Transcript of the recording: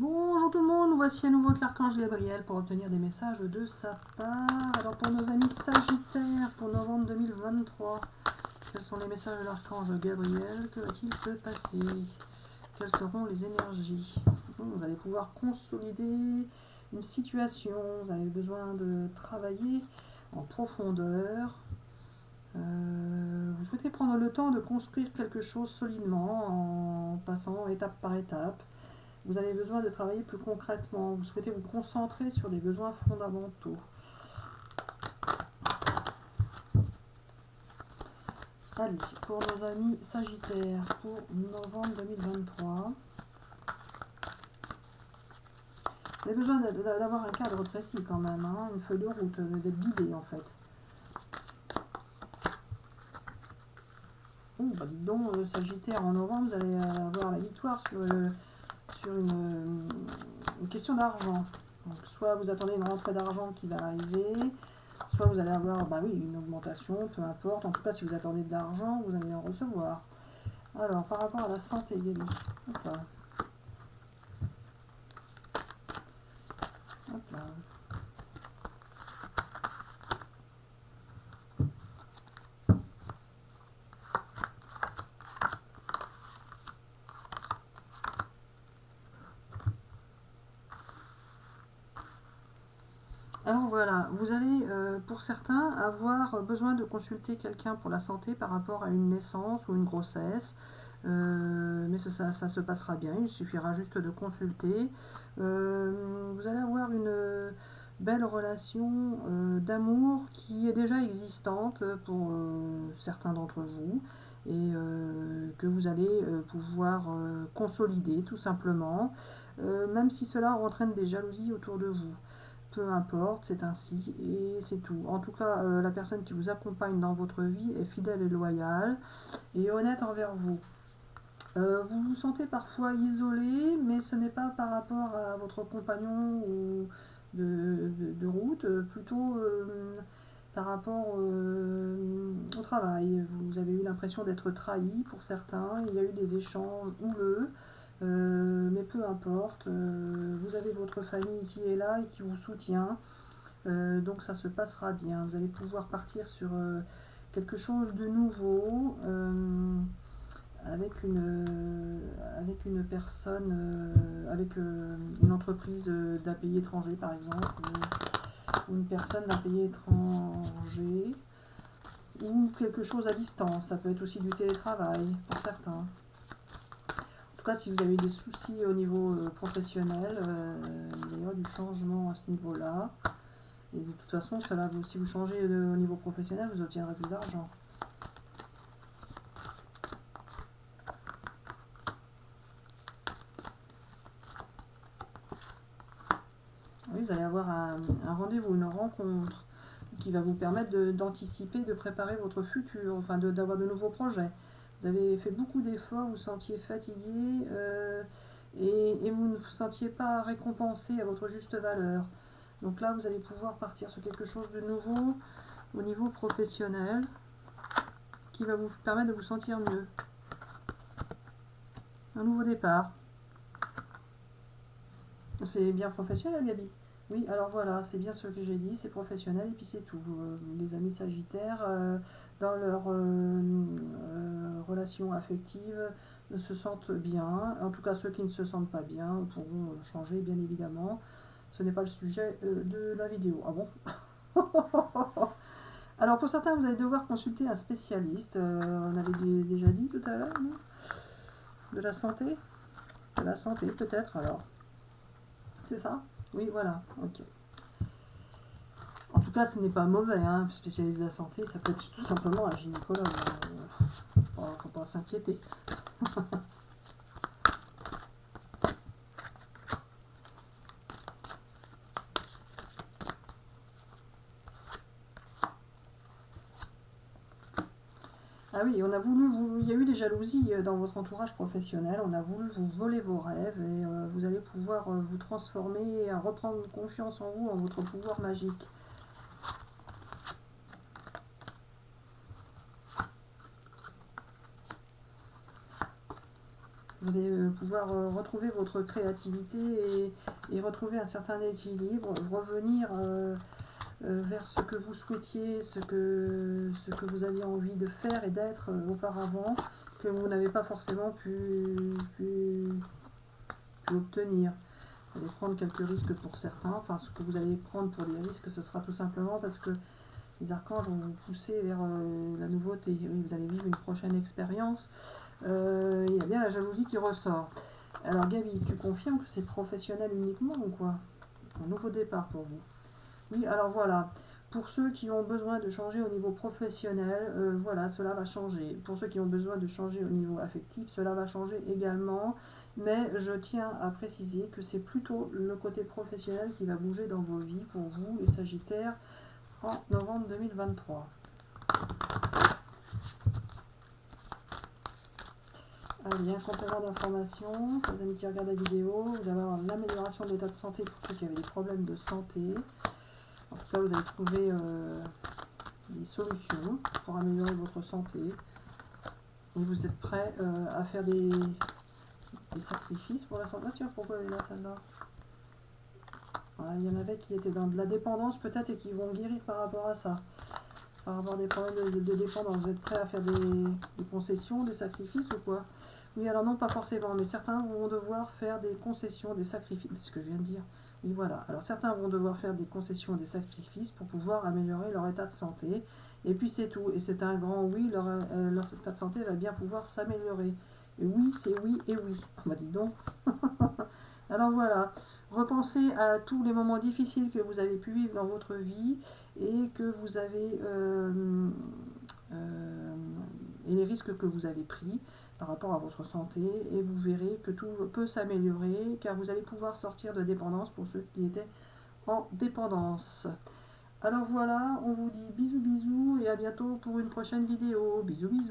Bonjour tout le monde, voici à nouveau l'Archange Gabriel pour obtenir des messages de sa part. Alors pour nos amis Sagittaires, pour novembre 2023, quels sont les messages de l'Archange Gabriel? Que va-t-il se passer? Quelles seront les énergies? Vous allez pouvoir consolider une situation, vous avez besoin de travailler en profondeur. Vous souhaitez prendre le temps de construire quelque chose solidement en passant étape par étape. Vous avez besoin de travailler plus concrètement. Vous souhaitez vous concentrer sur des besoins fondamentaux. Allez, pour nos amis Sagittaires, pour novembre 2023, vous avez besoin d'avoir un cadre précis quand même, hein, une feuille de route, d'être guidé en fait. Bah dis donc, Sagittaire, en novembre, vous allez avoir la victoire sur une question d'argent. Donc, soit vous attendez une rentrée d'argent qui va arriver, soit vous allez avoir une augmentation, peu importe. En tout cas, si vous attendez de l'argent, vous allez en recevoir. Alors, par rapport à la santé, Gaby. Hop là. Hop là. Alors voilà, vous allez, pour certains, avoir besoin de consulter quelqu'un pour la santé par rapport à une naissance ou une grossesse. Mais ça se passera bien, il suffira juste de consulter. Vous allez avoir une belle relation d'amour qui est déjà existante pour certains d'entre vous et que vous allez pouvoir consolider tout simplement, même si cela entraîne des jalousies autour de vous. Peu importe, c'est ainsi et c'est tout. En tout cas, la personne qui vous accompagne dans votre vie est fidèle et loyale et honnête envers vous. Vous vous sentez parfois isolé, mais ce n'est pas par rapport à votre compagnon ou de route, plutôt par rapport au travail. Vous avez eu l'impression d'être trahi pour certains, il y a eu des échanges houleux, mais peu importe, vous avez votre famille qui est là et qui vous soutient, donc ça se passera bien. Vous allez pouvoir partir sur quelque chose de nouveau. Avec une personne, avec une entreprise d'un pays étranger par exemple, ou une personne d'un pays étranger, ou quelque chose à distance. Ça peut être aussi du télétravail pour certains. En tout cas, si vous avez des soucis au niveau professionnel, il y aura du changement à ce niveau-là. Et de toute façon, si vous changez au niveau professionnel, vous obtiendrez plus d'argent. Oui, vous allez avoir un rendez-vous, une rencontre qui va vous permettre d'anticiper, de préparer votre futur, enfin d'avoir de nouveaux projets. Vous avez fait beaucoup d'efforts, vous vous sentiez fatigué et vous ne vous sentiez pas récompensé à votre juste valeur. Donc là, vous allez pouvoir partir sur quelque chose de nouveau au niveau professionnel qui va vous permettre de vous sentir mieux. Un nouveau départ. C'est bien professionnel, Gaby. Oui, alors voilà, c'est bien ce que j'ai dit, c'est professionnel et puis c'est tout. Les amis sagittaires, dans leur relation affective, se sentent bien. En tout cas, ceux qui ne se sentent pas bien pourront changer, bien évidemment. Ce n'est pas le sujet de la vidéo. Ah bon? Alors pour certains, vous allez devoir consulter un spécialiste. On avait déjà dit tout à l'heure, non? De la santé? De la santé, peut-être alors. C'est ça? Oui, voilà, ok. En tout cas, ce n'est pas mauvais, hein. Spécialiste de la santé, ça peut être tout simplement un gynécologue. Faut pas s'inquiéter. Ah oui, il y a eu des jalousies dans votre entourage professionnel, on a voulu vous voler vos rêves et vous allez pouvoir vous transformer et reprendre confiance en vous, en votre pouvoir magique. Vous allez pouvoir retrouver votre créativité et retrouver un certain équilibre, revenir vers ce que vous souhaitiez, ce que vous aviez envie de faire et d'être auparavant, que vous n'avez pas forcément pu obtenir. Vous allez prendre quelques risques pour certains, enfin ce que vous allez prendre pour des risques, ce sera tout simplement parce que les archanges vont vous pousser vers la nouveauté. Oui, vous allez vivre une prochaine expérience. Il y a bien la jalousie qui ressort. Alors Gabi, tu confirmes que c'est professionnel uniquement ou quoi? Un nouveau départ pour vous. Oui, alors voilà. Pour ceux qui ont besoin de changer au niveau professionnel, voilà, cela va changer. Pour ceux qui ont besoin de changer au niveau affectif, cela va changer également. Mais je tiens à préciser que c'est plutôt le côté professionnel qui va bouger dans vos vies pour vous, les Sagittaires, en novembre 2023. Allez, un complément d'information. Pour les amis qui regardent la vidéo, vous allez avoir l'amélioration de l'état de santé pour ceux qui avaient des problèmes de santé. En tout cas, vous allez trouver des solutions pour améliorer votre santé. Et vous êtes prêts à faire des sacrifices pour la santé. Ah, tiens, pourquoi elle est là, celle-là? Il y en avait qui étaient dans de la dépendance peut-être et qui vont guérir par rapport à ça. Par rapport à des problèmes de dépendance. Vous êtes prêts à faire des concessions, des sacrifices ou quoi? Oui, alors non, pas forcément, mais certains vont devoir faire des concessions, des sacrifices. C'est ce que je viens de dire. Oui, voilà. Alors certains vont devoir faire des concessions, des sacrifices pour pouvoir améliorer leur état de santé. Et puis c'est tout. Et c'est un grand oui, leur état de santé va bien pouvoir s'améliorer. Et oui, c'est oui et oui. Bah dis donc. Alors voilà. Repensez à tous les moments difficiles que vous avez pu vivre dans votre vie et que vous avez et les risques que vous avez pris par rapport à votre santé, et vous verrez que tout peut s'améliorer car vous allez pouvoir sortir de dépendance pour ceux qui étaient en dépendance. Alors voilà, on vous dit bisous bisous et à bientôt pour une prochaine vidéo. Bisous bisous.